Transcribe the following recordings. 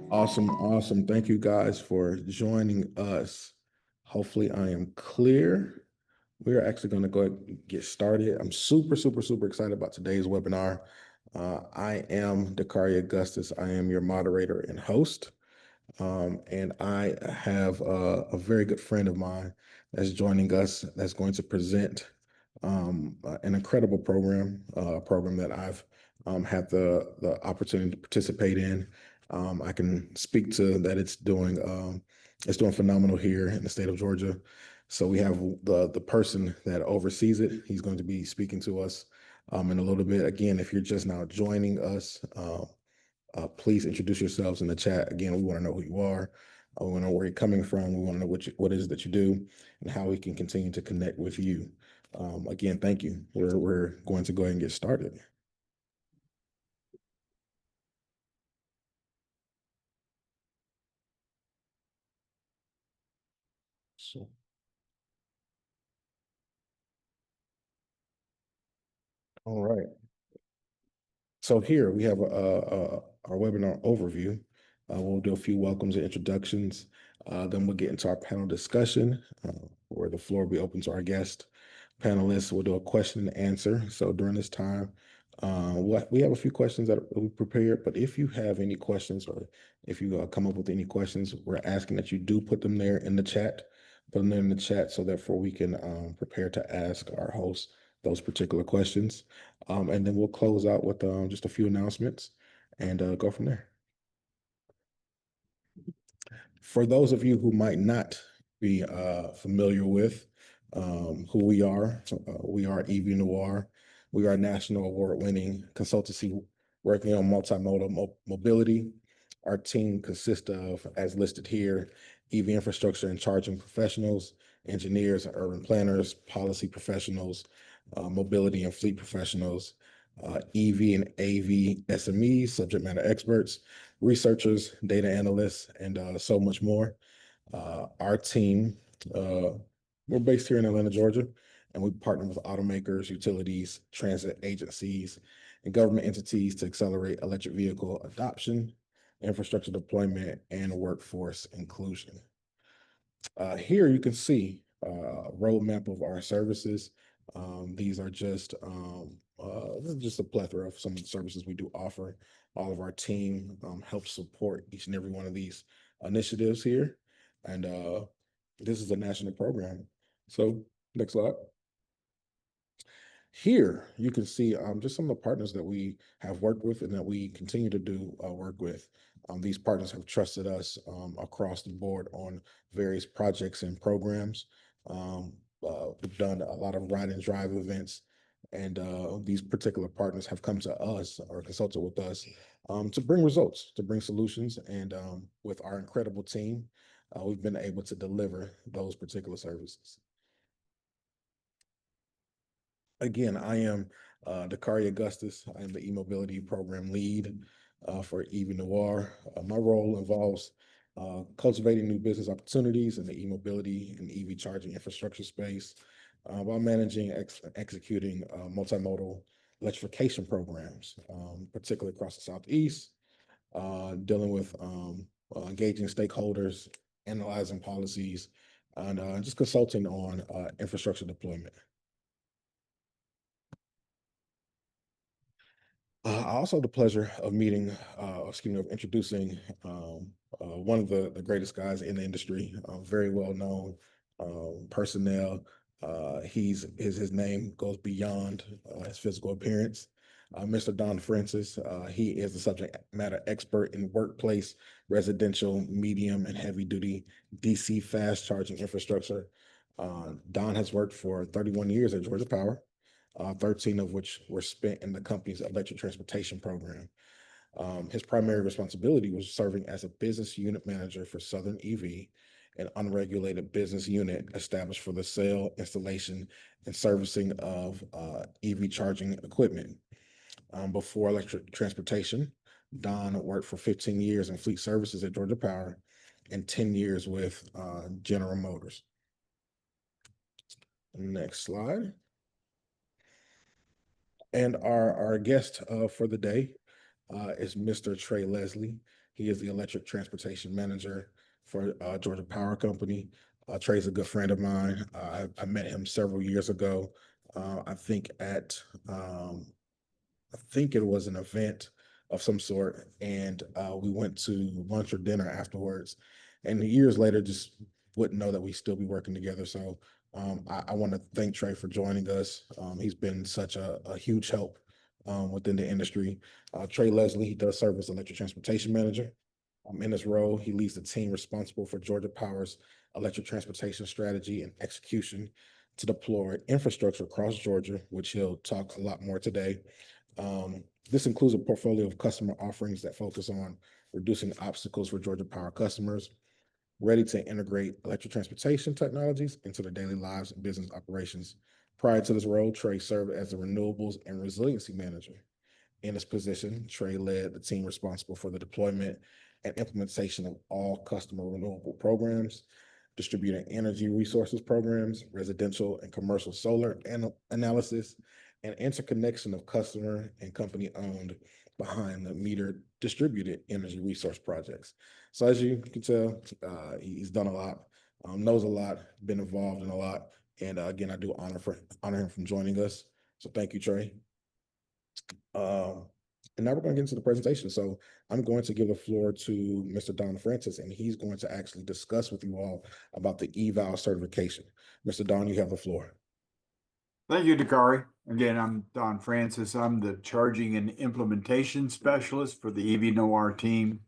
Awesome, awesome. Thank you guys for joining us. Hopefully, I am clear. We are actually going to go ahead and get started. I'm super, super, super excited about today's webinar. I am Dakari Augustus. I am your moderator and host. And I have a very good friend of mine that's joining us that's going to present an incredible program, a program that I've had the opportunity to participate in. I can speak to that it's doing phenomenal here in the state of Georgia. So we have the person that oversees it. He's going to be speaking to us in a little bit. Again, if you're just now joining us, please introduce yourselves in the chat. Again, we want to know who you are. We want to know where you're coming from. We want to know what it is that you do and how we can continue to connect with you. Again, thank you. We're going to go ahead and get started. So, all right. So here we have our webinar overview. We'll do a few welcomes and introductions. Then we'll get into our panel discussion, where the floor will be open to our guest panelists. We'll do a question and answer. So during this time, we have a few questions that we prepared, but if you have any questions or if you come up with any questions, we're asking that you do put them there in the chat. Put them there in the chat so therefore we can prepare to ask our host those particular questions. And then we'll close out with just a few announcements and go from there. For those of you who might not be familiar with who we are EVNoire. We are a national award-winning consultancy working on multimodal mobility. Our team consists of, as listed here, EV infrastructure and charging professionals, engineers, urban planners, policy professionals, mobility and fleet professionals, EV and AV SMEs, subject matter experts, researchers, data analysts, and so much more. Our team, we're based here in Atlanta, Georgia, and we partner with automakers, utilities, transit agencies, and government entities to accelerate electric vehicle adoption, infrastructure deployment, and workforce inclusion. Here you can see a roadmap of our services. These are just a plethora of some of the services we do offer. All of our team helps support each and every one of these initiatives here. And this is a national program. So next slide. Here you can see just some of the partners that we have worked with and that we continue to do work with. These partners have trusted us across the board on various projects and programs. We've done a lot of ride and drive events, and these particular partners have come to us or consulted with us to bring results, to bring solutions. And with our incredible team, we've been able to deliver those particular services. Again, I am Dakari Augustus. I am the e-mobility program lead for EVNoire. My role involves cultivating new business opportunities in the e-mobility and EV charging infrastructure space while managing executing multimodal electrification programs, particularly across the Southeast, dealing with engaging stakeholders, analyzing policies, and just consulting on infrastructure deployment. I also had the pleasure of of introducing one of the greatest guys in the industry, very well known personnel. His name goes beyond his physical appearance. Mr. Don Francis, he is the subject matter expert in workplace, residential, medium, and heavy duty DC fast charging infrastructure. Don has worked for 31 years at Georgia Power. 13 of which were spent in the company's electric transportation program. His primary responsibility was serving as a business unit manager for Southern EV, an unregulated business unit established for the sale, installation, and servicing of EV charging equipment. Before electric transportation, Don worked for 15 years in fleet services at Georgia Power and 10 years with General Motors. Next slide. And our guest for the day is Mr. Trey Leslie. He is the electric transportation manager for Georgia Power Company. Trey's a good friend of mine. I met him several years ago. I think at I think it was an event of some sort, and we went to lunch or dinner afterwards. And years later, just wouldn't know that we still be working together. So I want to thank Trey for joining us. He's been such a huge help within the industry. Trey Leslie, he does serve as electric transportation manager. In this role, he leads the team responsible for Georgia Power's electric transportation strategy and execution to deploy infrastructure across Georgia, which he'll talk a lot more today. This includes a portfolio of customer offerings that focus on reducing obstacles for Georgia Power customers, ready to integrate electric transportation technologies into their daily lives and business operations. Prior to this role, Trey served as the renewables and resiliency manager. In this position, Trey led the team responsible for the deployment and implementation of all customer renewable programs, distributed energy resources programs, residential and commercial solar analysis, and interconnection of customer and company owned behind the meter distributed energy resource projects. So as you can tell, he's done a lot, knows a lot, been involved in a lot. And again, I do honor him from joining us. So thank you, Trey. And now we're going to get into the presentation. So I'm going to give the floor to Mr. Don Francis, and he's going to actually discuss with you all about the eval certification. Mr. Don, you have the floor. Thank you, Dakari. Again, I'm Don Francis. I'm the charging and implementation specialist for the EVNoire team.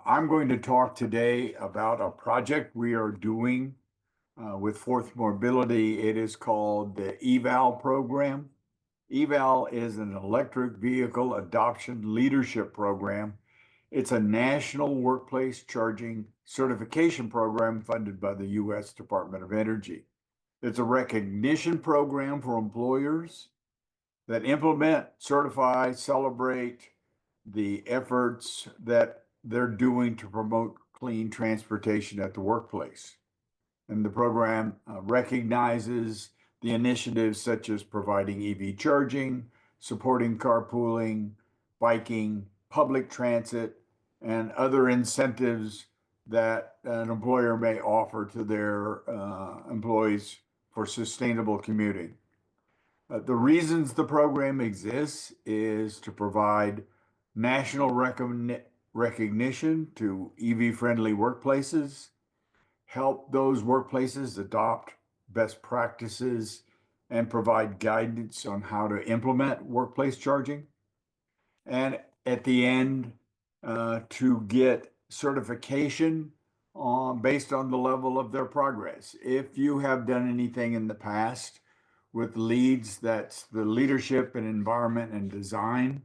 I'm going to talk today about a project we are doing with Fourth Mobility. It is called the EVAL program. EVAL is an electric vehicle adoption leadership program. It's a national workplace charging certification program funded by the U.S. Department of Energy. It's a recognition program for employers that implement, certify, celebrate the efforts that they're doing to promote clean transportation at the workplace. And the program recognizes the initiatives such as providing EV charging, supporting carpooling, biking, public transit, and other incentives that an employer may offer to their employees for sustainable commuting. The reasons the program exists is to provide national recognition to EV-friendly workplaces, help those workplaces adopt best practices, and provide guidance on how to implement workplace charging. And at the end, to get certification based on the level of their progress. If you have done anything in the past with leads, that's the leadership and environment and design,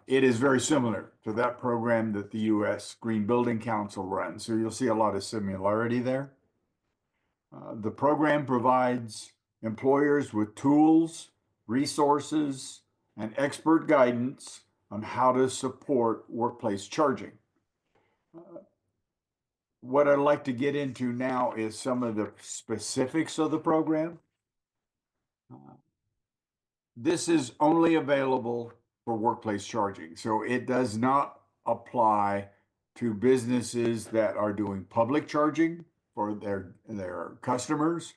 it is very similar to that program that the U.S. Green Building Council runs. So you'll see a lot of similarity there. The program provides employers with tools, resources, and expert guidance on how to support workplace charging. What I'd like to get into now is some of the specifics of the program. This is only available for workplace charging, so it does not apply to businesses that are doing public charging for their customers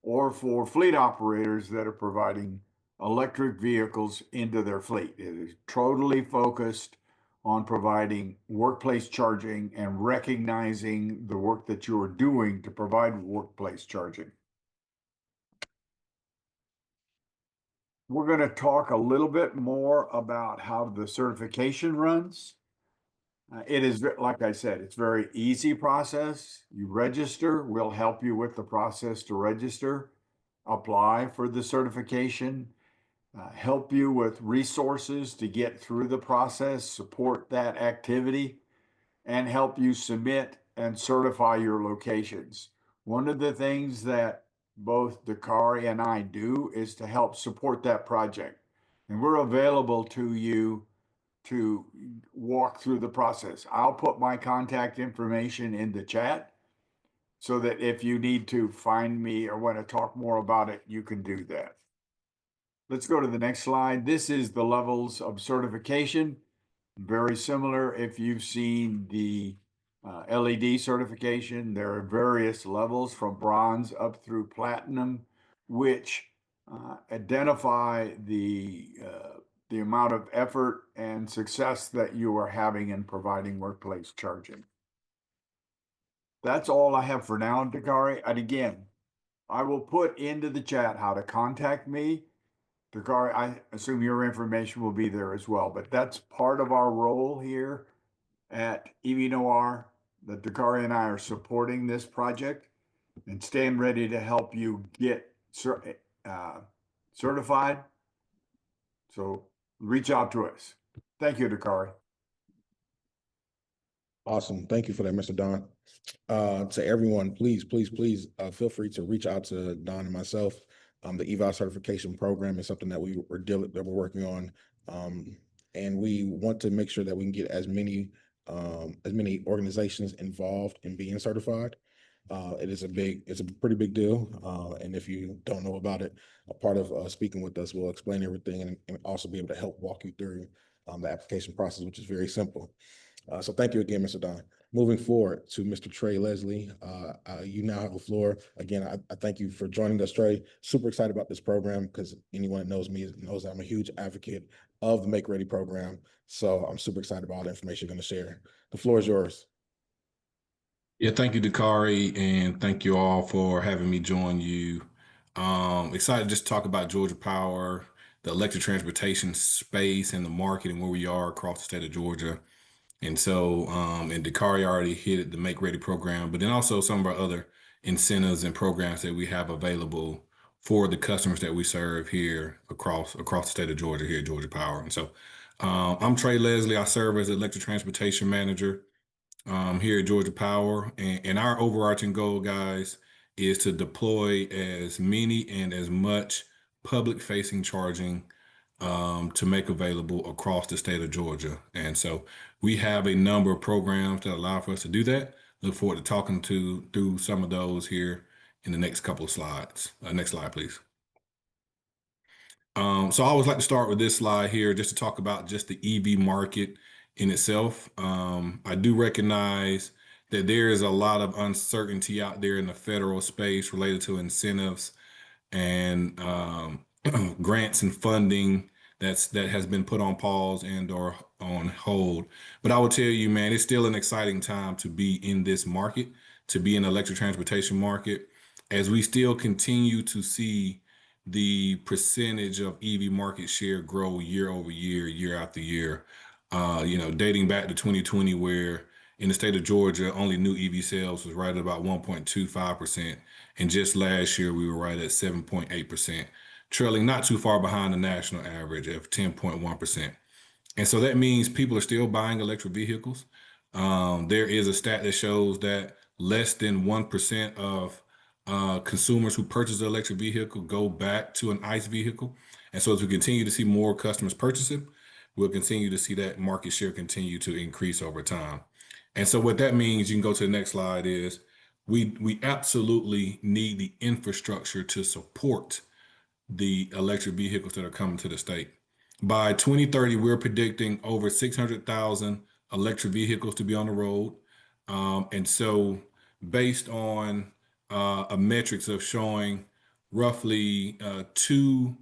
or for fleet operators that are providing electric vehicles into their fleet. It is totally focused on providing workplace charging and recognizing the work that you're doing to provide workplace charging. We're going to talk a little bit more about how the certification runs. It is, like I said, it's a very easy process. You register, we'll help you with the process to register, apply for the certification, help you with resources to get through the process, support that activity, and help you submit and certify your locations. One of the things that both Dakari and I do is to help support that project. And we're available to you to walk through the process. I'll put my contact information in the chat so that if you need to find me or want to talk more about it, you can do that. Let's go to the next slide. This is the levels of certification. Very similar if you've seen the LED certification. There are various levels from bronze up through platinum, which identify the amount of effort and success that you are having in providing workplace charging. That's all I have for now, Dakari. And again, I will put into the chat how to contact me. Dakari, I assume your information will be there as well, but that's part of our role here at EVNoire. That Dakari and I are supporting this project and stand ready to help you get certified. So reach out to us. Thank you, Dakari. Awesome. Thank you for that, Mr. Don. To everyone, please feel free to reach out to Don and myself. The eval certification program is something that we're working on, and we want to make sure that we can get as many organizations involved in being certified. It's a pretty big deal, and if you don't know about it, a part of speaking with us will explain everything and also be able to help walk you through the application process, which is very simple. So thank you again, Mr. Don. Moving forward to Mr. Trey Leslie, you now have the floor. Again, I thank you for joining us, Trey. Super excited about this program because anyone that knows me knows I'm a huge advocate of the Make Ready program. So I'm super excited about all the information you're going to share. The floor is yours. Yeah, thank you, Dakari, and thank you all for having me join you. Excited to just talk about Georgia Power, the electric transportation space and the market and where we are across the state of Georgia. And so, and Dakari already hit the Make Ready program, but then also some of our other incentives and programs that we have available for the customers that we serve here across the state of Georgia here at Georgia Power. And so, I'm Trey Leslie. I serve as electric transportation manager here at Georgia Power. And our overarching goal, guys, is to deploy as many and as much public facing charging to make available across the state of Georgia. And so we have a number of programs that allow for us to do that. Look forward to talking through some of those here in the next couple of slides. Next slide, please. So I always like to start with this slide here just to talk about just the EV market in itself. I do recognize that there is a lot of uncertainty out there in the federal space related to incentives and grants and funding that has been put on pause and or on hold. But I will tell you, man, it's still an exciting time to be in this market, to be in the electric transportation market, as we still continue to see the percentage of EV market share grow year over year, year after year. Dating back to 2020, where in the state of Georgia, only new EV sales was right at about 1.25%. And just last year, we were right at 7.8%, trailing not too far behind the national average of 10.1%. And so that means people are still buying electric vehicles. There is a stat that shows that less than 1% of consumers who purchase an electric vehicle go back to an ICE vehicle. And so as we continue to see more customers purchase it, we'll continue to see that market share continue to increase over time. And so what that means, you can go to the next slide, is we absolutely need the infrastructure to support the electric vehicles that are coming to the state. By 2030, we're predicting over 600,000 electric vehicles to be on the road. And so based on a metrics of showing roughly two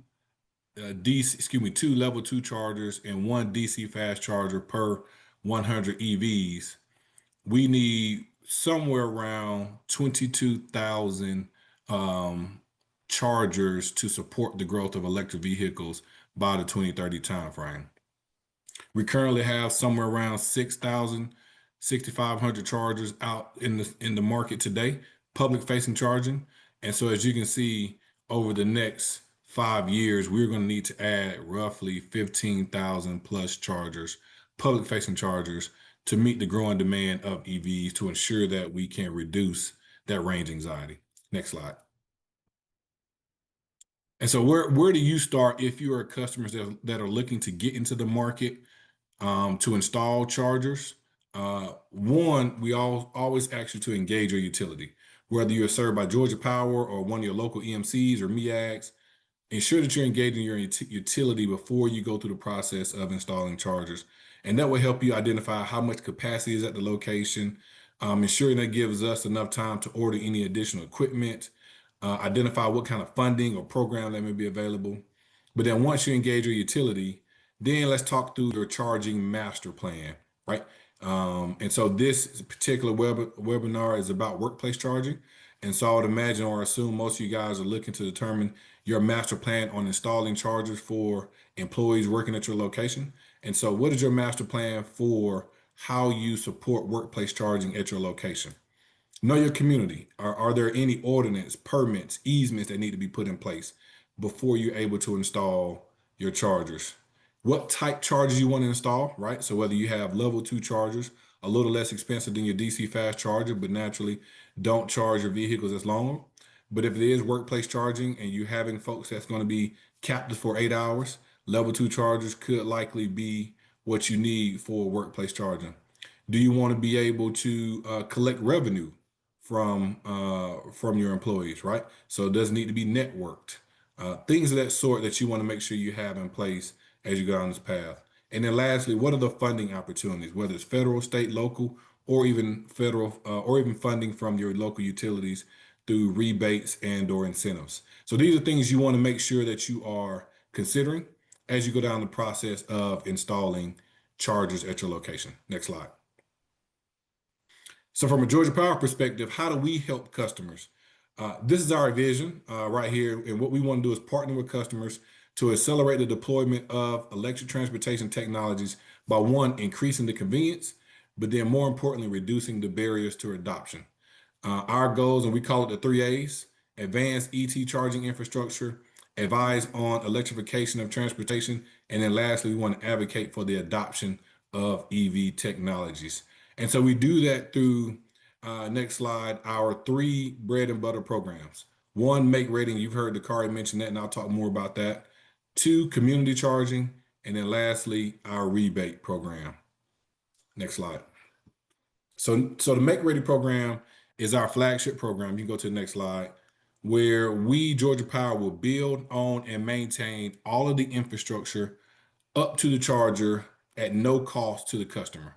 level 2 chargers and one DC fast charger per 100 EVs, we need somewhere around 22,000 chargers to support the growth of electric vehicles by the 2030 timeframe. We currently have somewhere around 6,000, 6,500 chargers out in the market today, public facing charging. And so as you can see, over the next 5 years, we're going to need to add roughly 15,000 plus chargers, public facing chargers, to meet the growing demand of EVs to ensure that we can reduce that range anxiety. Next slide. And so where do you start if you are customers that are looking to get into the market to install chargers? One, we always ask you to engage your utility, whether you're served by Georgia Power or one of your local EMCs or MEAGs. ensure that you're engaging your utility before you go through the process of installing chargers. And that will help you identify how much capacity is at the location, ensuring that gives us enough time to order any additional equipment, identify what kind of funding or program that may be available. But then once you engage your utility, then let's talk through your charging master plan, right? And so this particular webinar is about workplace charging. And so I would imagine or assume most of you guys are looking to determine your master plan on installing chargers for employees working at your location. And so what is your master plan for how you support workplace charging at your location? Know your community. Are there any ordinance, permits, easements that need to be put in place before you're able to install your chargers? What type chargers you want to install, right? So whether you have level 2 chargers, a little less expensive than your DC fast charger, but naturally don't charge your vehicles as long. But if it is workplace charging and you're having folks that's going to be captive for 8 hours, level 2 chargers could likely be what you need for workplace charging. Do you want to be able to collect revenue from your employees, right? So it doesn't need to be networked. Things of that sort that you want to make sure you have in place as you go down this path. And then lastly, what are the funding opportunities, whether it's federal, state, local, or even federal, or even funding from your local utilities through rebates and or incentives. So these are things you want to make sure that you are considering as you go down the process of installing chargers at your location. Next slide. So from a Georgia Power perspective, how do we help customers? This is our vision right here. And what we want to do is partner with customers to accelerate the deployment of electric transportation technologies by one, increasing the convenience, but then more importantly, reducing the barriers to adoption. Our goals, and we call it the 3A's, advanced ET charging infrastructure, advise on electrification of transportation, and then lastly, we want to advocate for the adoption of EV technologies. And so we do that through, next slide, our 3 bread and butter programs. 1, make ready, you've heard Dakari mention that, and I'll talk more about that. 2, community charging, and then lastly, our rebate program. Next slide. So the Make Ready program is our flagship program. You can go to the next slide, where we, Georgia Power, will build, own, and maintain all of the infrastructure up to the charger at no cost to the customer.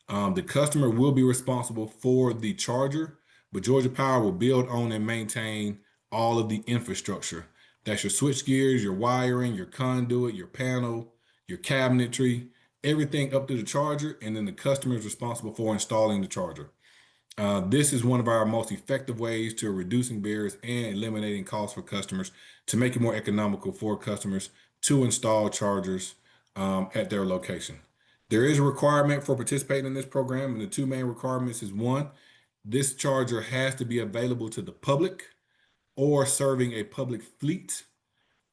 The customer will be responsible for the charger, but Georgia Power will build, own, and maintain all of the infrastructure. That's your switch gears, your wiring, your conduit, your panel, your cabinetry, everything up to the charger, and then the customer is responsible for installing the charger. This is one of our most effective ways to reducing barriers and eliminating costs for customers to make it more economical for customers to install chargers at their location. There is a requirement for participating in this program, and the 2 main requirements is 1, this charger has to be available to the public or serving a public fleet.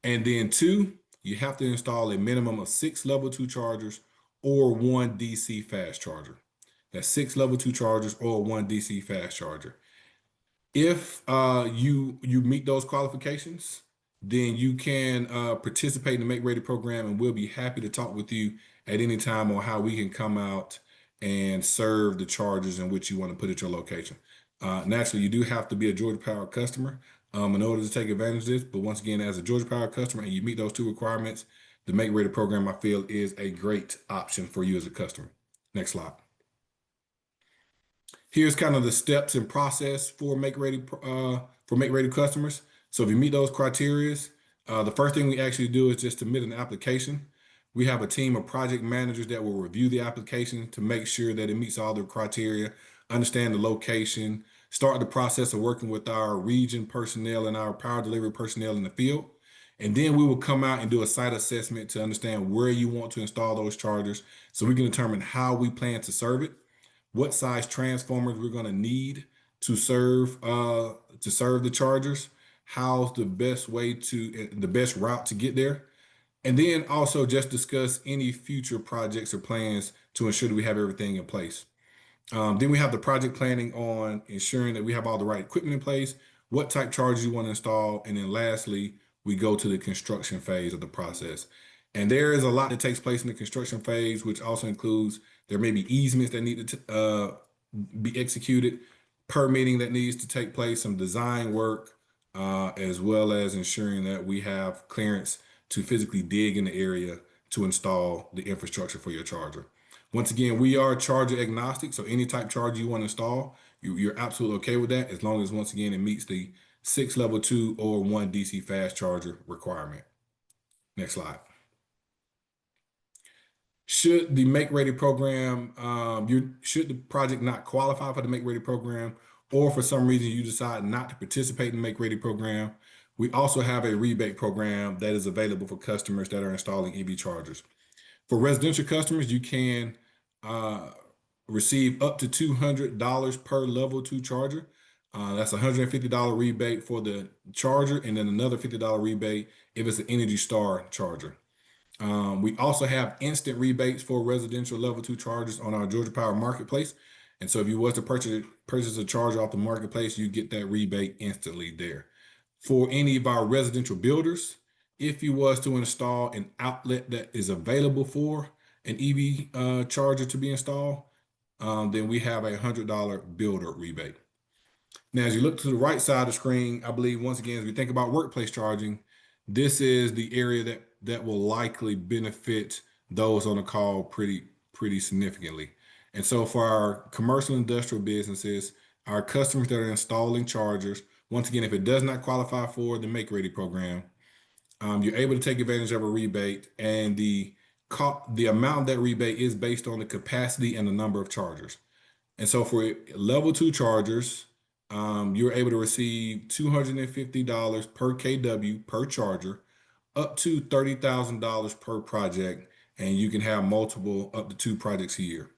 And then 2, you have to install a minimum of 6 level 2 chargers or 1 DC fast charger. That's 6 level 2 chargers or 1 DC fast charger. If you meet those qualifications, then you can participate in the Make Ready program, and we'll be happy to talk with you at any time on how we can come out and serve the chargers in which you want to put at your location. Naturally, you do have to be a Georgia Power customer in order to take advantage of this. But once again, as a Georgia Power customer and you meet those 2 requirements, the Make Ready program, I feel, is a great option for you as a customer. Next slide. Here's kind of the steps and process for Make Ready customers. So if you meet those criteria, the first thing we actually do is just submit an application. We have a team of project managers that will review the application to make sure that it meets all the criteria, understand the location, start the process of working with our region personnel and our power delivery personnel in the field. And then we will come out and do a site assessment to understand where you want to install those chargers so we can determine how we plan to serve it, what size transformers we're going to need to serve the chargers, how's the best route to get there, and then also just discuss any future projects or plans to ensure that we have everything in place. Then we have the project planning on ensuring that we have all the right equipment in place, what type chargers you want to install, and then lastly, we go to the construction phase of the process. And there is a lot that takes place in the construction phase, which also includes there may be easements that need to be executed, permitting that needs to take place, some design work, as well as ensuring that we have clearance to physically dig in the area to install the infrastructure for your charger. Once again, we are charger agnostic, so any type charger you want to install, you're absolutely okay with that, as long as, once again, it meets the 6 level 2 or 1 DC fast charger requirement. Next slide. Should the Make Ready program, should the project not qualify for the Make Ready program, or for some reason you decide not to participate in the Make Ready program, we also have a rebate program that is available for customers that are installing EV chargers. For residential customers, you can receive up to $200 per level 2 charger. That's a $150 rebate for the charger, and then another $50 rebate if it's an Energy Star charger. We also have instant rebates for residential level 2 chargers on our Georgia Power Marketplace. And so if you was to purchase a charger off the marketplace, you get that rebate instantly there. For any of our residential builders, if you was to install an outlet that is available for an EV charger to be installed, then we have a $100 builder rebate. Now, as you look to the right side of the screen, I believe, once again, as we think about workplace charging, this is the area that will likely benefit those on the call pretty significantly. And so for our commercial industrial businesses, our customers that are installing chargers, once again, if it does not qualify for the Make Ready program, you're able to take advantage of a rebate, and the amount of that rebate is based on the capacity and the number of chargers. And so for level 2 chargers, you're able to receive $250 per kW per charger, up to $30,000 per project, and you can have multiple up to 2 projects a year.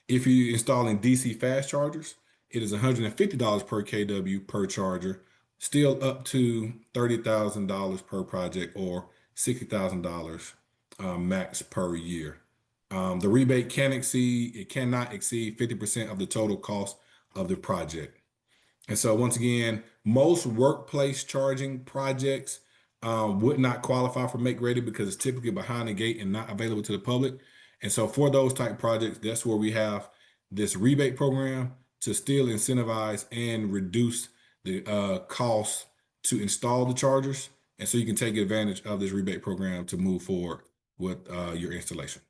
If you're installing DC fast chargers, it is $150 per kW per charger, still up to $30,000 per project, or $60,000 max per year. The rebate cannot exceed 50% of the total cost of the project. And so, once again, most workplace charging projects would not qualify for Make Ready because it's typically behind the gate and not available to the public. And so for those type projects, that's where we have this rebate program to still incentivize and reduce the cost to install the chargers. And so you can take advantage of this rebate program to move forward with your installation.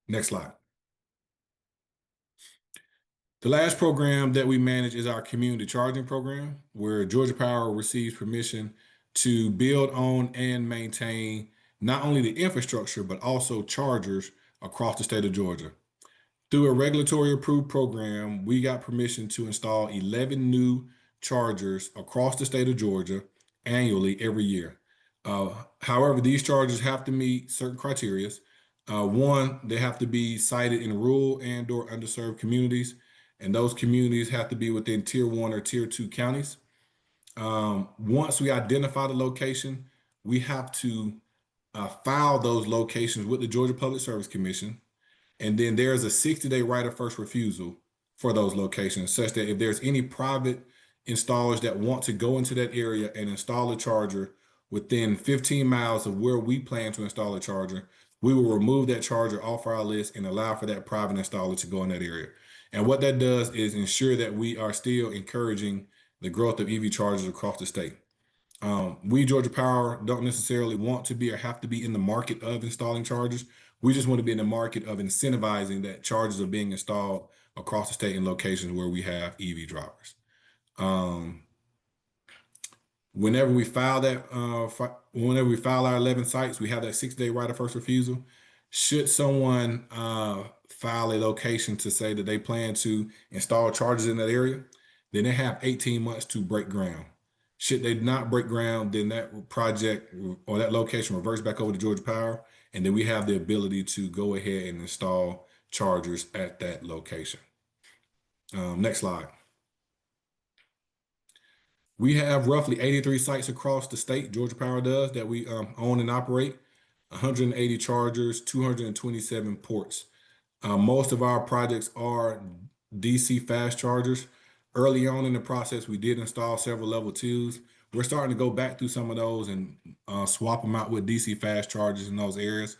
Next slide. The last program that we manage is our community charging program, where Georgia Power receives permission to build, own, and maintain not only the infrastructure, but also chargers across the state of Georgia. Through a regulatory approved program, we got permission to install 11 new chargers across the state of Georgia annually every year. However, these chargers have to meet certain criteria. One, they have to be sited in rural and or underserved communities, and those communities have to be within Tier 1 or Tier 2 counties. Once we identify the location, we have to file those locations with the Georgia Public Service Commission. And then there's a 60-day right of first refusal for those locations, such that if there's any private installers that want to go into that area and install a charger within 15 miles of where we plan to install a charger, we will remove that charger off our list and allow for that private installer to go in that area. And what that does is ensure that we are still encouraging the growth of EV chargers across the state. We, Georgia Power, don't necessarily want to be or have to be in the market of installing chargers. We just want to be in the market of incentivizing that chargers are being installed across the state in locations where we have EV drivers. Whenever we file our 11 sites, we have that 6-day right of first refusal. Should someone file a location to say that they plan to install chargers in that area, then they have 18 months to break ground. Should they not break ground, then that project or that location reverts back over to Georgia Power, and then we have the ability to go ahead and install chargers at that location. Next slide. We have roughly 83 sites across the state, Georgia Power does, that we own and operate, 180 chargers, 227 ports. Most of our projects are DC fast chargers. Early on in the process, we did install several level 2s. We're starting to go back through some of those and swap them out with DC fast chargers in those areas.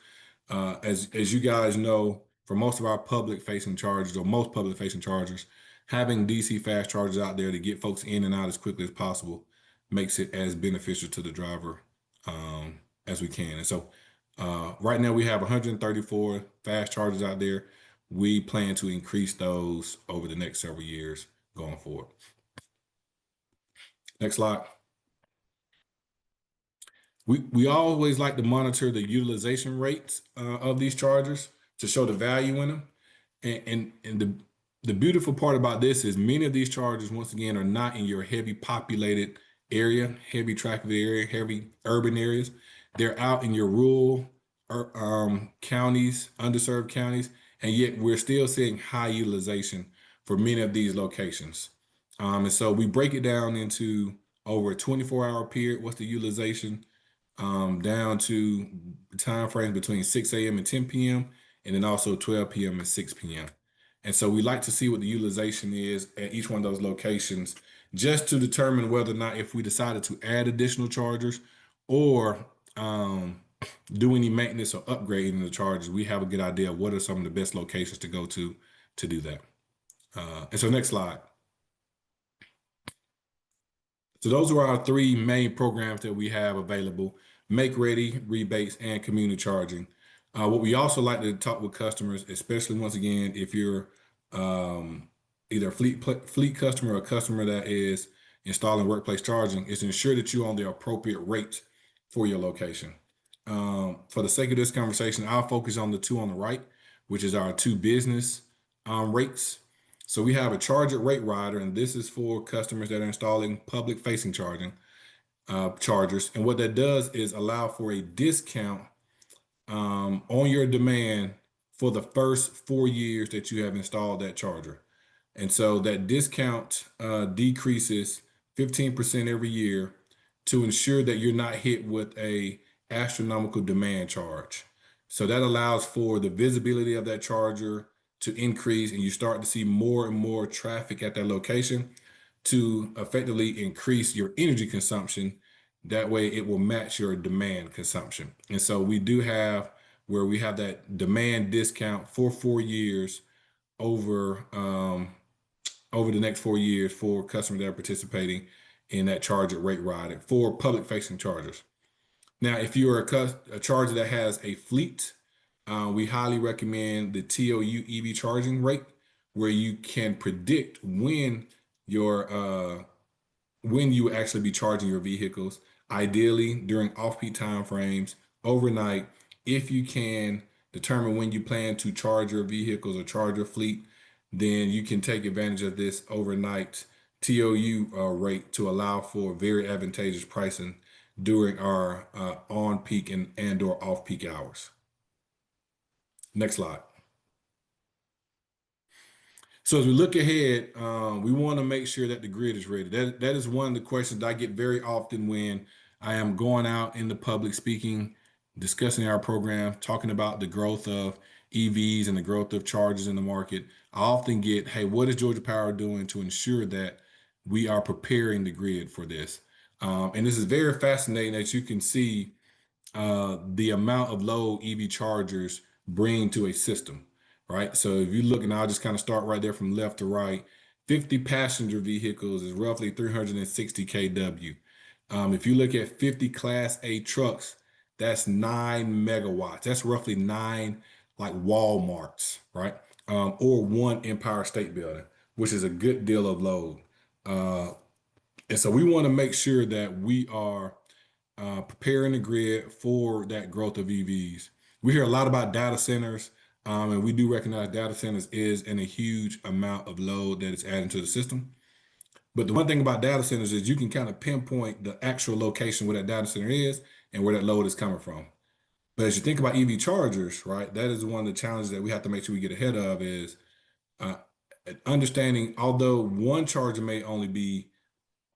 As you guys know, for most of our public-facing chargers, or most public-facing chargers, having DC fast chargers out there to get folks in and out as quickly as possible makes it as beneficial to the driver as we can. And so right now we have 134 fast chargers out there. We plan to increase those over the next several years going forward. Next slide. We always like to monitor the utilization rates of these chargers to show the value in them. And the beautiful part about this is many of these chargers, once again, are not in your heavy populated area, heavy traffic area, heavy urban areas. They're out in your rural counties, underserved counties, and yet we're still seeing high utilization for many of these locations. And so we break it down into over a 24-hour period, what's the utilization, down to time frames between 6 a.m. and 10 p.m., and then also 12 p.m. and 6 p.m. And so we like to see what the utilization is at each one of those locations, just to determine whether or not if we decided to add additional chargers or do any maintenance or upgrading the chargers, we have a good idea of what are some of the best locations to go to do that. And so next slide. So those are our three main programs that we have available: Make Ready, rebates, and community charging. What we also like to talk with customers, especially once again, if you're either a fleet customer or a customer that is installing workplace charging, is to ensure that you're on the appropriate rate for your location. For the sake of this conversation, I'll focus on the two on the right, which is our two business rates. So we have a charge at rate rider, and this is for customers that are installing public facing charging chargers. And what that does is allow for a discount on your demand for the first 4 years that you have installed that charger. And so that discount decreases 15% every year to ensure that you're not hit with a astronomical demand charge. So that allows for the visibility of that charger to increase, and you start to see more and more traffic at that location to effectively increase your energy consumption. That way it will match your demand consumption. And so we do have where we have that demand discount for 4 years over the next 4 years for customers that are participating in that charge at rate rider for public facing chargers. Now, if you're a charger that has a fleet, we highly recommend the TOU EV charging rate, where you can predict when you actually be charging your vehicles, ideally during off-peak time frames, overnight. If you can determine when you plan to charge your vehicles or charge your fleet, then you can take advantage of this overnight TOU rate to allow for very advantageous pricing during our on-peak and or off-peak hours. Next slide. So as we look ahead, we want to make sure that the grid is ready. That is one of the questions that I get very often when I am going out in the public speaking, discussing our program, talking about the growth of EVs and the growth of chargers in the market. I often get, hey, what is Georgia Power doing to ensure that we are preparing the grid for this? And this is very fascinating that you can see the amount of load EV chargers bring to a system, right? So if you look, and I'll just kind of start right there from left to right, 50 passenger vehicles is roughly 360 kW. If you look at 50 Class A trucks, that's 9 megawatts. That's roughly 9 like Walmarts, right? Or 1 Empire State Building, which is a good deal of load. And so we want to make sure that we are preparing the grid for that growth of EVs. We hear a lot about data centers, and we do recognize data centers is in a huge amount of load that is adding to the system. But the one thing about data centers is you can kind of pinpoint the actual location where that data center is and where that load is coming from. But as you think about EV chargers, right, that is one of the challenges that we have to make sure we get ahead of is understanding, although one charger may only be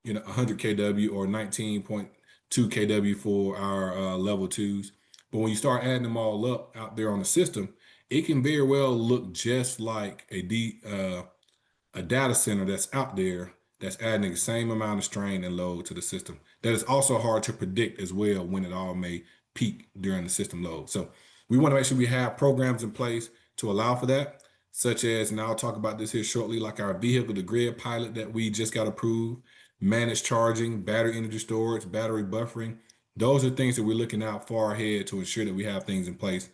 100 kW or 19.2 kW for our level 2s. But when you start adding them all up out there on the system, it can very well look just like a data center that's out there that's adding the same amount of strain and load to the system. That is also hard to predict as well when it all may peak during the system load. So we want to make sure we have programs in place to allow for that, such as, and I'll talk about this here shortly, like our vehicle to grid pilot that we just got approved. managed charging, battery energy storage, battery buffering. Those are things that we're looking out far ahead to ensure that we have things in place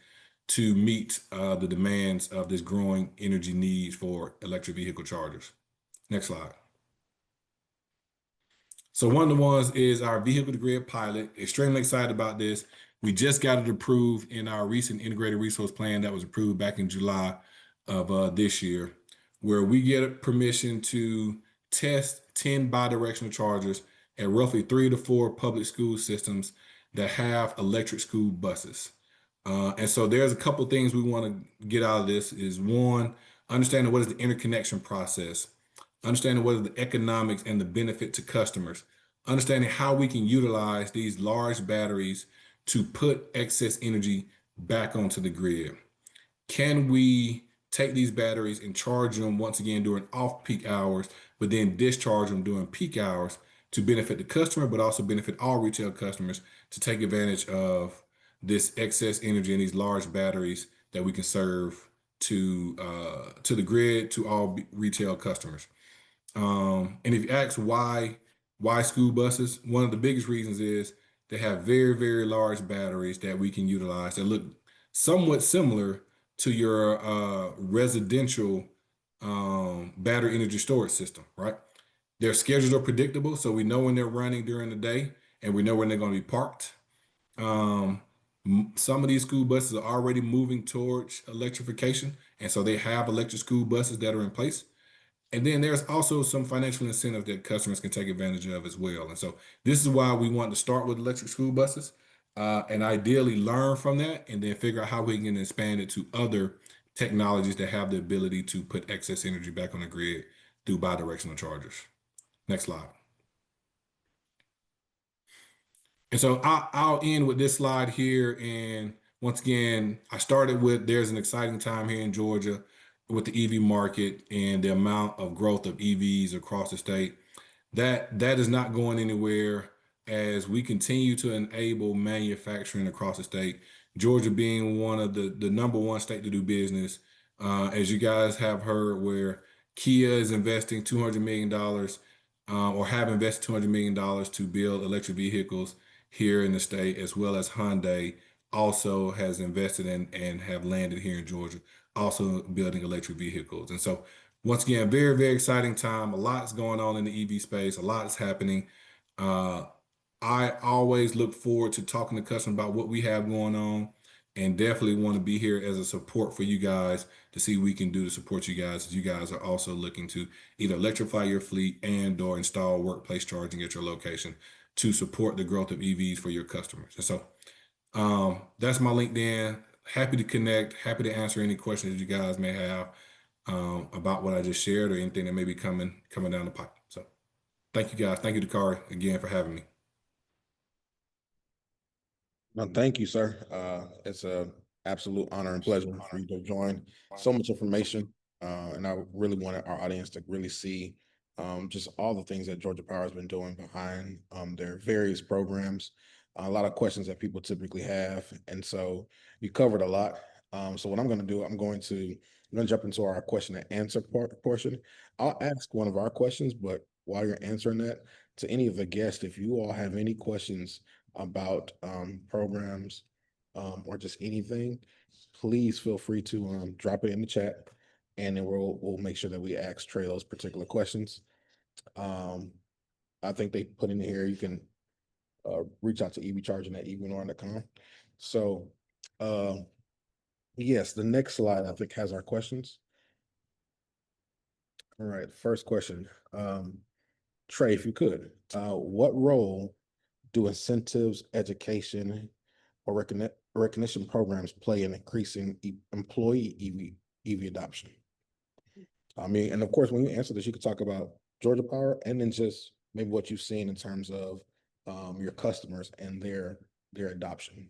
to meet the demands of this growing energy needs for electric vehicle chargers. Next slide. So one of the ones is our vehicle to grid pilot. Extremely excited about this. We just got it approved in our recent integrated resource plan that was approved back in July of this year, where we get permission to test 10 bidirectional chargers at roughly 3 to 4 public school systems that have electric school buses. And so there's a couple things we want to get out of this is one, understanding what is the interconnection process, understanding what is the economics and the benefit to customers, understanding how we can utilize these large batteries to put excess energy back onto the grid. Can we take these batteries and charge them once again during off-peak hours, but then discharge them during peak hours to benefit the customer, but also benefit all retail customers to take advantage of this excess energy and these large batteries that we can serve to the grid, to all retail customers. And if you ask why school buses, one of the biggest reasons is they have very, very large batteries that we can utilize that look somewhat similar to your residential battery energy storage system, right? Their schedules are predictable, so we know when they're running during the day and we know when they're going to be parked. Some of these school buses are already moving towards electrification, and so they have electric school buses that are in place. And then there's also some financial incentive that customers can take advantage of as well. And so this is why we want to start with electric school buses and ideally learn from that and then figure out how we can expand it to other technologies that have the ability to put excess energy back on the grid through bidirectional chargers. Next slide. And so I'll end with this slide here. And once again, I started with there's an exciting time here in Georgia with the EV market and the amount of growth of EVs across the state. That is not going anywhere as we continue to enable manufacturing across the state. Georgia being one of the number one state to do business, as you guys have heard, where Kia is investing $200 million or have invested $200 million to build electric vehicles here in the state, as well as Hyundai also has invested in and have landed here in Georgia, also building electric vehicles. And so once again, very, very exciting time. A lot's going on in the EV space. A lot is happening. I always look forward to talking to customers about what we have going on and definitely want to be here as a support for you guys to see what we can do to support you guys as you guys are also looking to either electrify your fleet and or install workplace charging at your location to support the growth of EVs for your customers. And so that's my LinkedIn. Happy to connect, happy to answer any questions that you guys may have about what I just shared or anything that may be coming down the pipe. So thank you guys. Thank you, Dakari, again for having me. No, thank you, sir. It's a absolute honor and pleasure for you to join. So much information, and I really wanted our audience to really see just all the things that Georgia Power has been doing behind their various programs. A lot of questions that people typically have, and so you covered a lot. So what I'm going to do, I'm going to jump into our question and answer portion. I'll ask one of our questions, but while you're answering that, to any of the guests, if you all have any questions about programs or just anything, please feel free to drop it in the chat, and then we'll make sure that we ask Trey those particular questions. I think they put in here you can reach out to evcharging at EVNoire.com. So yes, the next slide I think has our questions. All right, first question. Trey, if you could, what role do incentives, education, or recognition programs play in increasing employee EV adoption? I mean, and of course, when you answer this, you could talk about Georgia Power and then just maybe what you've seen in terms of your customers and their adoption.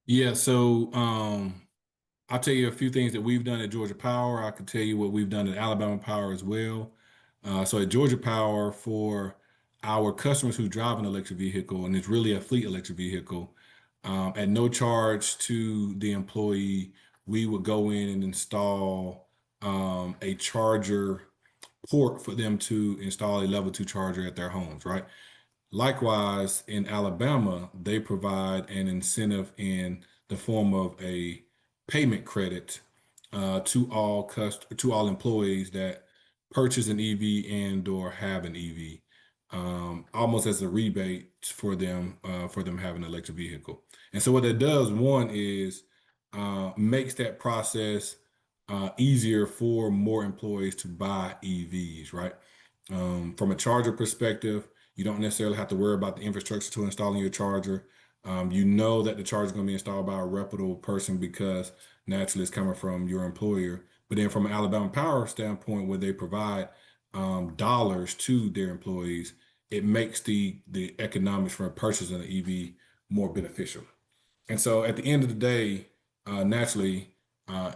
Yeah, so I'll tell you a few things that we've done at Georgia Power. I could tell you what we've done at Alabama Power as well. So at Georgia Power, for our customers who drive an electric vehicle, and it's really a fleet electric vehicle, at no charge to the employee, we would go in and install a charger port for them to install a level 2 charger at their homes, right? Likewise, in Alabama, they provide an incentive in the form of a payment credit to all employees that purchase an EV and or have an EV, almost as a rebate for them having an electric vehicle. And so what that does, one is makes that process easier for more employees to buy EVs, right? From a charger perspective, you don't necessarily have to worry about the infrastructure to installing your charger. You know that the charger is going to be installed by a reputable person because naturally it's coming from your employer. But then from an Alabama Power standpoint, where they provide dollars to their employees, it makes the economics for purchasing an EV more beneficial. And so at the end of the day, naturally, uh,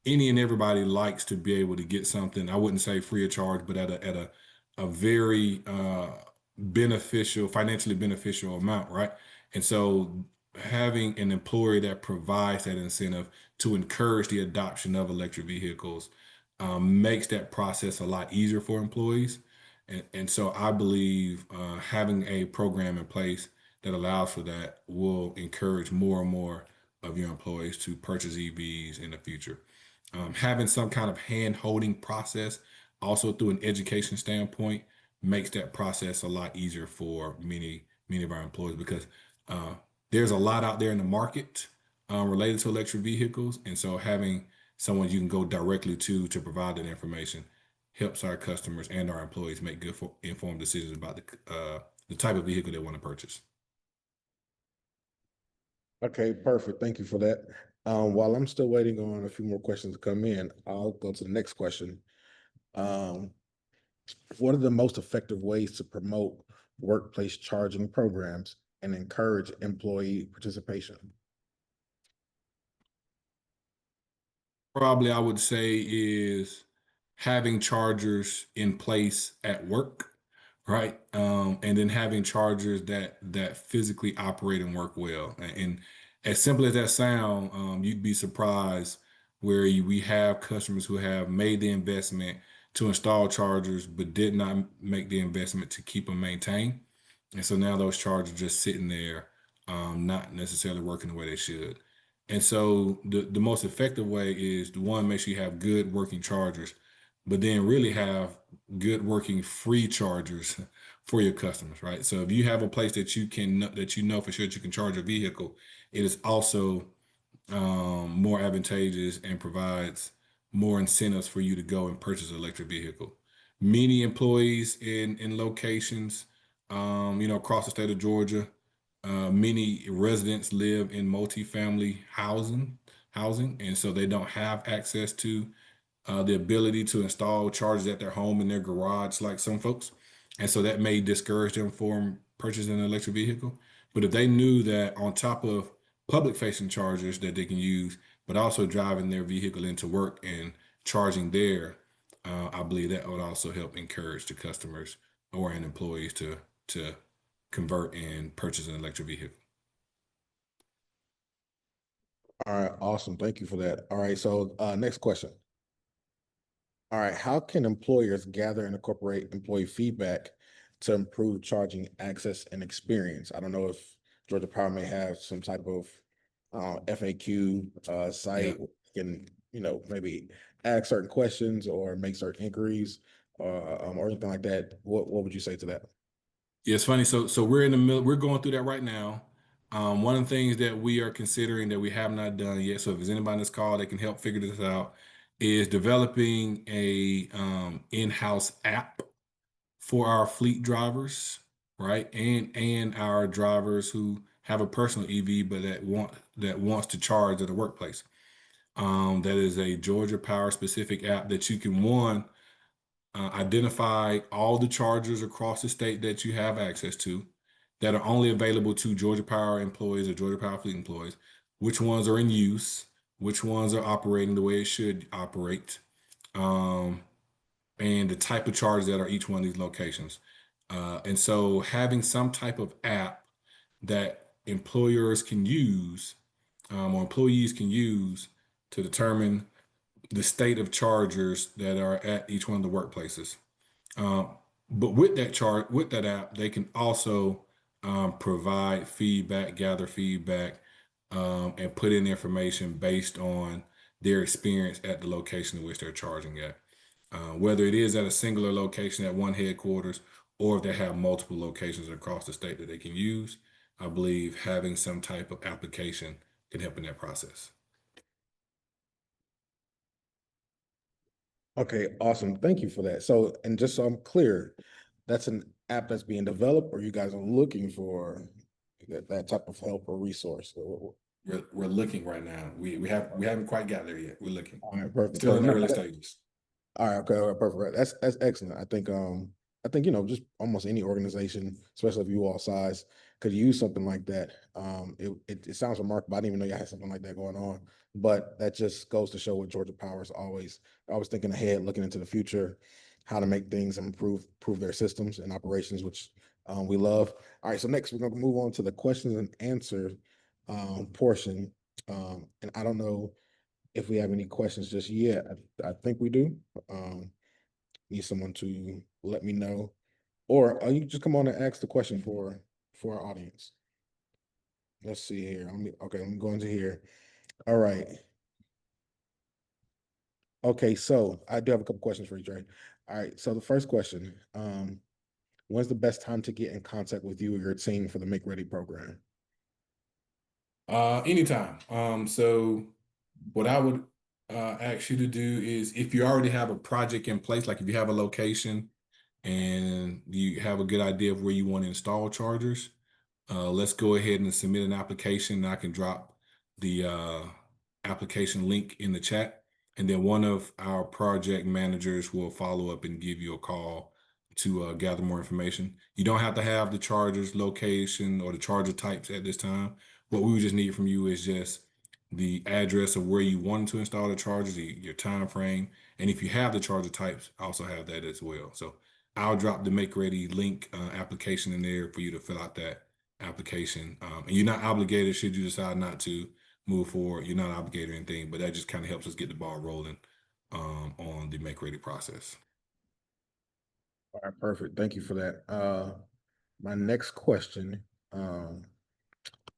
any and everybody likes to be able to get something. I wouldn't say free of charge, but at a very beneficial, financially beneficial amount, right? And so having an employer that provides that incentive to encourage the adoption of electric vehicles makes that process a lot easier for employees. And so I believe having a program in place that allows for that will encourage more and more of your employees to purchase EVs in the future. Having some kind of hand holding process, also through an education standpoint, makes that process a lot easier for many of our employees because uh, there's a lot out there in the market related to electric vehicles, and so having someone you can go directly to provide that information helps our customers and our employees make good informed decisions about the type of vehicle they want to purchase. Okay, perfect. Thank you for that. While I'm still waiting on a few more questions to come in, I'll go to the next question. Um, what are the most effective ways to promote workplace charging programs and encourage employee participation? Probably I would say is having chargers in place at work, right? And then having chargers that physically operate and work well. And as simple as that sound, you'd be surprised where we have customers who have made the investment to install chargers, but did not make the investment to keep them maintained. And so now those chargers just sitting there, not necessarily working the way they should. And so the most effective way is the one, make sure you have good working chargers, but then really have good working free chargers for your customers, right? So if you have a place that you know for sure that you can charge a vehicle, it is also more advantageous and provides more incentives for you to go and purchase an electric vehicle. Many employees in locations, across the state of Georgia, many residents live in multifamily housing, and so they don't have access to the ability to install chargers at their home in their garage like some folks. And so that may discourage them from purchasing an electric vehicle. But if they knew that on top of public facing chargers that they can use, but also driving their vehicle into work and charging there, I believe that would also help encourage the customers or and employees to convert and purchase an electric vehicle. All right, awesome. Thank you for that. All right, so next question. All right, how can employers gather and incorporate employee feedback to improve charging access and experience? I don't know if Georgia Power may have some type of FAQ Yeah. site can, maybe ask certain questions or make certain inquiries or anything like that. What would you say to that? Yeah, it's funny. So we're in the middle. We're going through that right now. One of the things that we are considering that we have not done yet. So if there's anybody on this call that can help figure this out, is developing a in-house app for our fleet drivers, right, and our drivers who have a personal EV but that wants to charge at a workplace. That is a Georgia Power specific app that you can identify all the chargers across the state that you have access to that are only available to Georgia Power employees or Georgia Power fleet employees, which ones are in use, which ones are operating the way it should operate, um, and the type of charges that are each one of these locations. And so having some type of app that employers can use or employees can use to determine the state of chargers that are at each one of the workplaces. But with that app, they can also provide feedback, gather feedback, and put in information based on their experience at the location in which they're charging at. Whether it is at a singular location at one headquarters or if they have multiple locations across the state that they can use, I believe having some type of application can help in that process. Okay, awesome. Thank you for that. So, and just so I'm clear, that's an app that's being developed, or you guys are looking for that type of help or resource? We're looking right now. We haven't quite got there yet. We're looking. All right, perfect. Still in the No, early stages. all right, okay, all right, perfect. Right. That's excellent. I think, just almost any organization, especially if you all size, could use something like that. It sounds remarkable. I didn't even know you had something like that going on, but that just goes to show what Georgia Power is always thinking ahead, looking into the future, how to make things improve their systems and operations, which we love. All right, so next we're gonna move on to the questions and answer portion. And I don't know if we have any questions just yet. I think we do. Need someone to let me know, or you can just come on and ask the question for our audience. Let's see here. Okay, I'm going to here. All right. Okay, so I do have a couple questions for you, Trey. All right, so the first question, when's the best time to get in contact with you or your team for the Make Ready program? Anytime. So what I would ask you to do is if you already have a project in place, like if you have a location and you have a good idea of where you want to install chargers, let's go ahead and submit an application. I can drop the application link in the chat, and then one of our project managers will follow up and give you a call to gather more information. You don't have to have the chargers location or the charger types at this time. What we would just need from you is just the address of where you want to install the chargers, your time frame, and if you have the charger types, also have that as well. So I'll drop the Make Ready link application in there for you to fill out that application. And you're not obligated should you decide not to move forward. You're not obligated or anything, but that just kind of helps us get the ball rolling on the Make Ready process. All right, perfect. Thank you for that. My next question,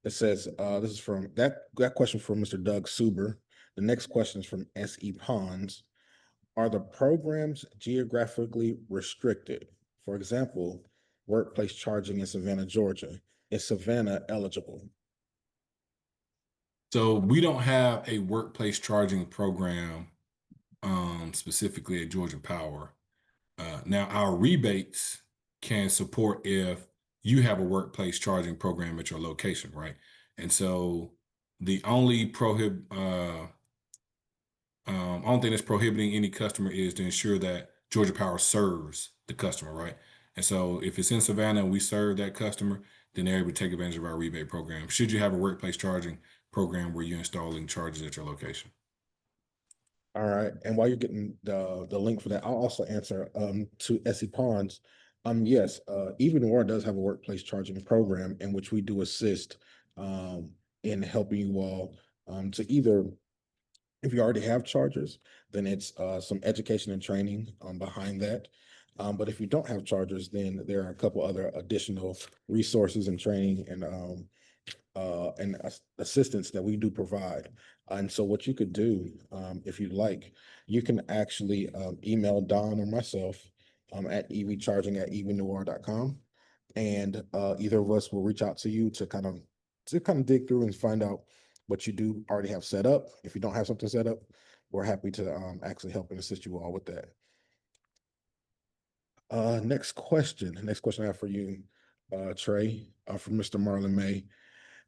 it says, this is from that question from Mr. Doug Suber. The next question is from S.E. Pons. Are the programs geographically restricted? For example, workplace charging in Savannah, Georgia. Is Savannah eligible? So we don't have a workplace charging program specifically at Georgia Power. Now, our rebates can support if you have a workplace charging program at your location, right? And so the only only thing that's prohibiting any customer is to ensure that Georgia Power serves the customer, right? And so if it's in Savannah and we serve that customer, then they're able to take advantage of our rebate program. Should you have a workplace charging program where you're installing chargers at your location? All right. And while you're getting the link for that, I'll also answer to Essie Pons. Yes, EVNoire does have a workplace charging program in which we do assist in helping you all to either, if you already have chargers, then it's some education and training behind that. But if you don't have chargers, then there are a couple other additional resources and training and assistance that we do provide. And so what you could do, if you'd like, you can actually email Don or myself at evcharging@evnoire.com. And either of us will reach out to you to kind of dig through and find out what you do already have set up. If you don't have something set up, we're happy to actually help and assist you all with that. Next question I have for you, Trey, from Mr. Marlon May.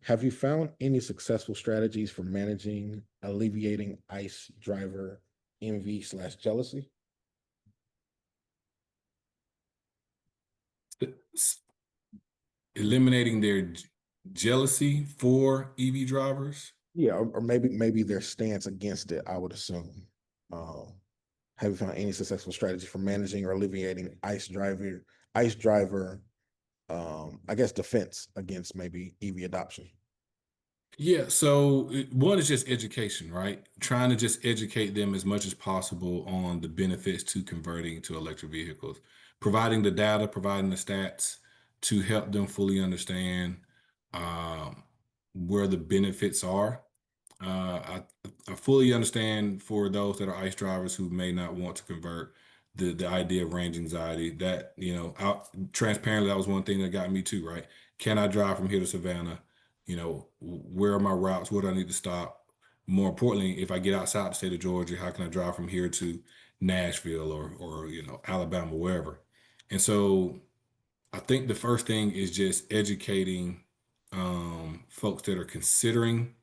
Have you found any successful strategies for managing, alleviating ICE driver envy/jealousy? Eliminating their jealousy for EV drivers. Yeah, or maybe their stance against it, I would assume. Have you found any successful strategy for managing or alleviating ICE driver, I guess, defense against maybe EV adoption? Yeah, so one is just education, right? Trying to just educate them as much as possible on the benefits to converting to electric vehicles, providing the data, providing the stats to help them fully understand um, where the benefits are. I fully understand for those that are ICE drivers who may not want to convert the idea of range anxiety. That transparently, that was one thing that got me too. Right? Can I drive from here to Savannah? Where are my routes? Where do I need to stop? More importantly, if I get outside the state of Georgia, how can I drive from here to Nashville or Alabama, wherever? And so I think the first thing is just educating folks that are considering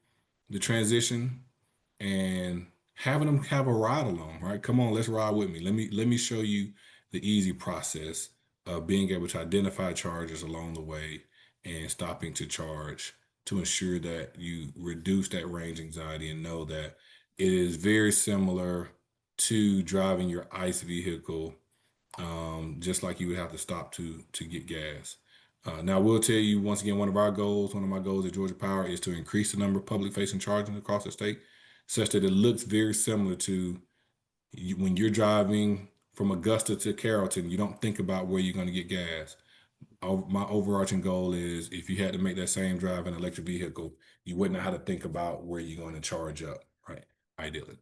the transition and having them have a ride along, right? Come on, let's ride with me. Let me show you the easy process of being able to identify charges along the way and stopping to charge to ensure that you reduce that range anxiety and know that it is very similar to driving your ICE vehicle, just like you would have to stop to get gas. Now, I will tell you once again, one of my goals at Georgia Power is to increase the number of public facing charging across the state, such that it looks very similar to when you're driving from Augusta to Carrollton. You don't think about where you're going to get gas. My overarching goal is if you had to make that same drive in an electric vehicle, you wouldn't know how to think about where you're going to charge up, right? Ideally.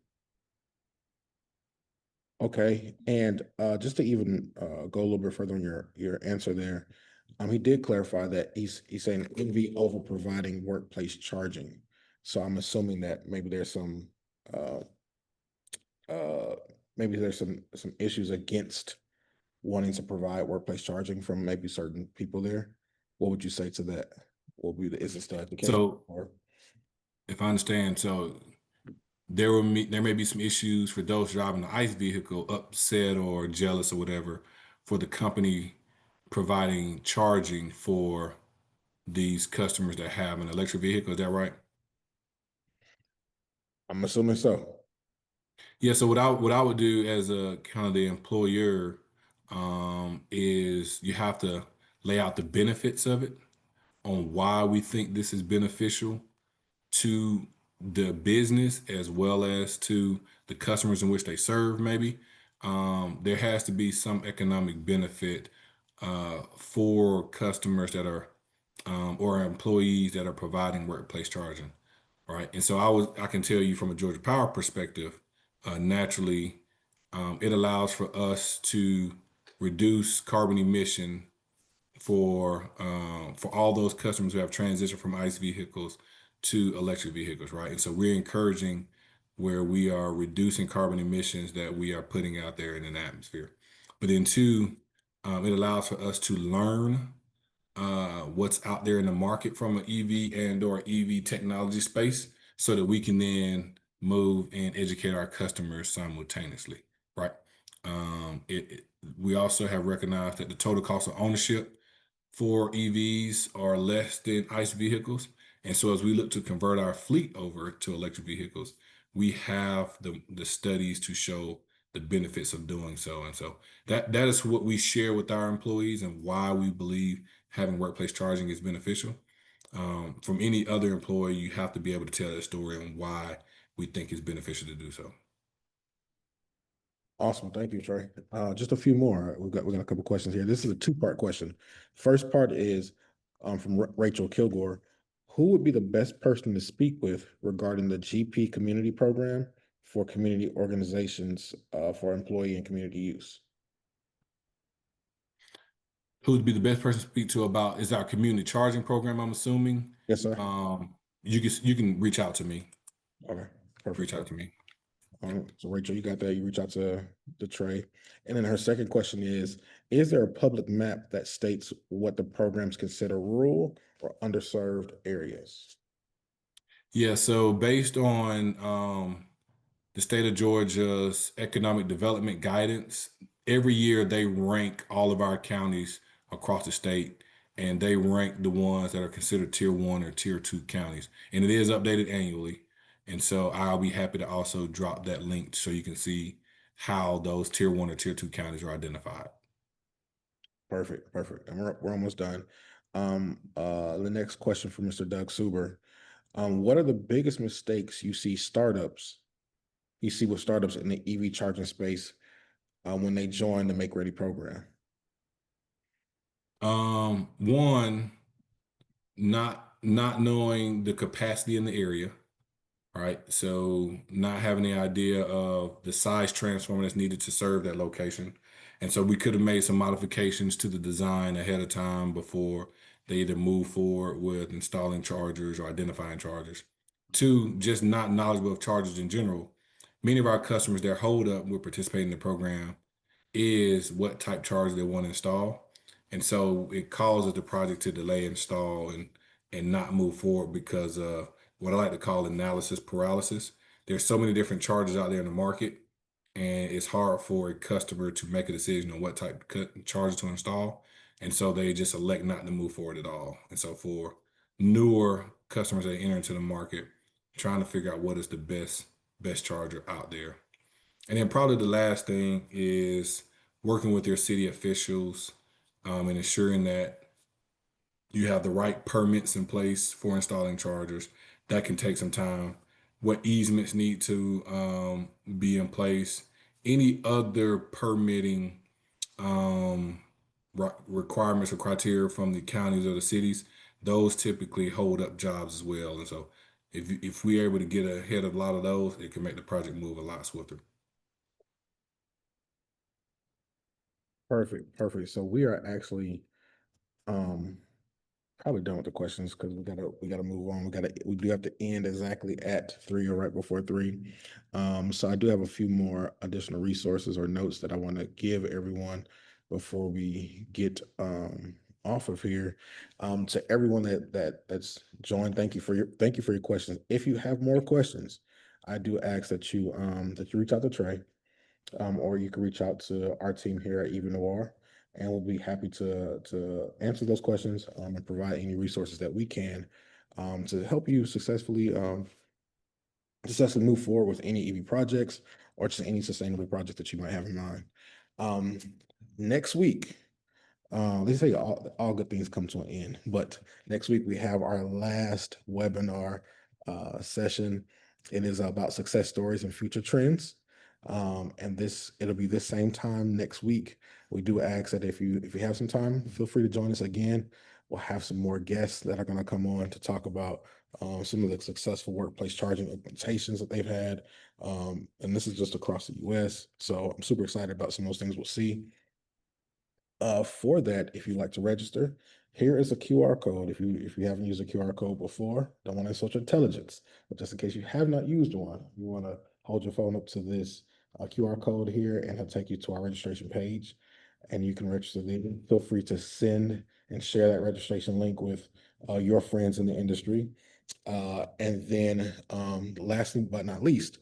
Okay, and just to even go a little bit further on your answer there, he did clarify that he's saying EV over providing workplace charging. So I'm assuming that uh, uh, maybe there's some issues against wanting to provide workplace charging from maybe certain people there. What would you say to that? What would be is it still the case? So, Or if I understand, so there may be some issues for those driving the ICE vehicle, upset or jealous or whatever, for the company providing charging for these customers that have an electric vehicle. Is that right? I'm assuming so. Yeah. So what I would do as a kind of the employer is you have to lay out the benefits of it on why we think this is beneficial to the business as well as to the customers in which they serve, maybe. There has to be some economic benefit for customers that are or employees that are providing workplace charging, right? And so I can tell you from a Georgia Power perspective, naturally, it allows for us to reduce carbon emission for all those customers who have transitioned from ICE vehicles to electric vehicles, right? And so we're encouraging where we are reducing carbon emissions that we are putting out there in an atmosphere. But then two, it allows for us to learn what's out there in the market from an EV and or EV technology space so that we can then move and educate our customers simultaneously, right? We also have recognized that the total cost of ownership for EVs are less than ICE vehicles. And so as we look to convert our fleet over to electric vehicles, we have the studies to show the benefits of doing so. And so that is what we share with our employees and why we believe having workplace charging is beneficial. From any other employee, you have to be able to tell that story and why we think it's beneficial to do so. Awesome. Thank you, Trey. Just a few more. We got a couple questions here. This is a two-part question. First part is from Rachel Kilgore. Who would be the best person to speak with regarding the GP community program for community organizations for employee and community use? Who would be the best person to speak to about is our community charging program, I'm assuming. Yes, sir. You can reach out to me. Okay, perfect. Reach out to me. So Rachel, you got that. You reach out to Trey. And then her second question is there a public map that states what the programs consider rural or underserved areas? Yeah, so based on the state of Georgia's economic development guidance, every year they rank all of our counties across the state, and they rank the ones that are considered tier one or tier two counties. And it is updated annually. And so I'll be happy to also drop that link so you can see how those tier one or tier two counties are identified. Perfect, perfect. And we're almost done. The next question from Mr. Doug Suber. What are the biggest mistakes you see with startups in the EV charging space when they join the Make Ready program? One, not knowing the capacity in the area, right? So not having the idea of the size transformer that's needed to serve that location. And so we could have made some modifications to the design ahead of time before they either move forward with installing chargers or identifying chargers. Two, just not knowledgeable of chargers in general. Many of our customers, their hold up with participating in the program is what type charger they want to install. And so it causes the project to delay install and not move forward because of what I like to call analysis paralysis. There's so many different chargers out there in the market, and it's hard for a customer to make a decision on what type of charger to install. And so they just elect not to move forward at all. And so for newer customers that enter into the market, trying to figure out what is the best charger out there. And then probably the last thing is working with your city officials and ensuring that you have the right permits in place for installing chargers. That can take some time. What easements need to be in place. Any other permitting requirements or criteria from the counties or the cities, those typically hold up jobs as well. And so if we're able to get ahead of a lot of those, it can make the project move a lot swifter. Perfect. So we are actually um probably done with the questions because we gotta move on. We do have to end exactly at 3 or right before 3. So I do have a few more additional resources or notes that I want to give everyone before we get off of here. To everyone that's joined, thank you for your questions. If you have more questions, I do ask that you reach out to Trey, or you can reach out to our team here at EVNoire, and we'll be happy to answer those questions and provide any resources that we can to help you successfully move forward with any EV projects or just any sustainable project that you might have in mind. Um, Next week, they say all good things come to an end, but next week we have our last webinar session. It is about success stories and future trends. And it'll be this same time next week. We do ask that if you have some time, feel free to join us again. We'll have some more guests that are going to come on to talk about some of the successful workplace charging implementations that they've had. And this is just across the US. So I'm super excited about some of those things we'll see. For that, if you'd like to register, here is a QR code. If you haven't used a QR code before, don't want to insult your intelligence, but just in case you have not used one, you want to hold your phone up to this QR code here, and it'll take you to our registration page, and you can register there. Feel free to send and share that registration link with your friends in the industry. And then, lastly but not least,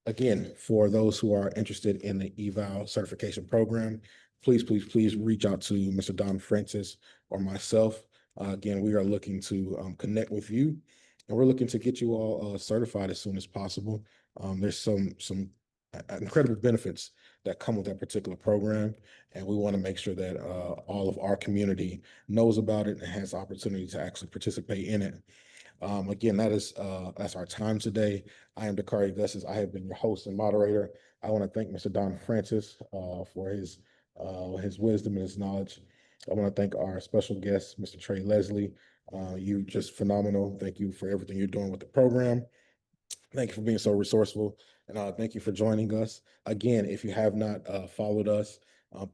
again, for those who are interested in the eval certification program, please reach out to Mr. Don Francis or myself. Again, we are looking to connect with you, and we're looking to get you all certified as soon as possible. There's some incredible benefits that come with that particular program, and we want to make sure that all of our community knows about it and has the opportunity to actually participate in it. Again, that's our time today. I am Dakari Gussis. I have been your host and moderator. I want to thank Mr. Don Francis for his wisdom and his knowledge. I want to thank our special guest, Mr. Trey Leslie. You just phenomenal. Thank you for everything you're doing with the program. Thank you for being so resourceful, and thank you for joining us. Again, if you have not followed us,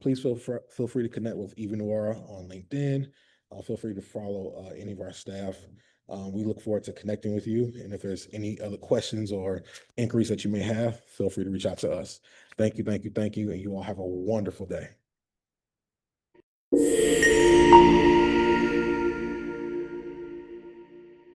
please feel free to connect with EVNoire on LinkedIn. Feel free to follow any of our staff. We look forward to connecting with you, and if there's any other questions or inquiries that you may have, feel free to reach out to us. Thank you, and you all have a wonderful day.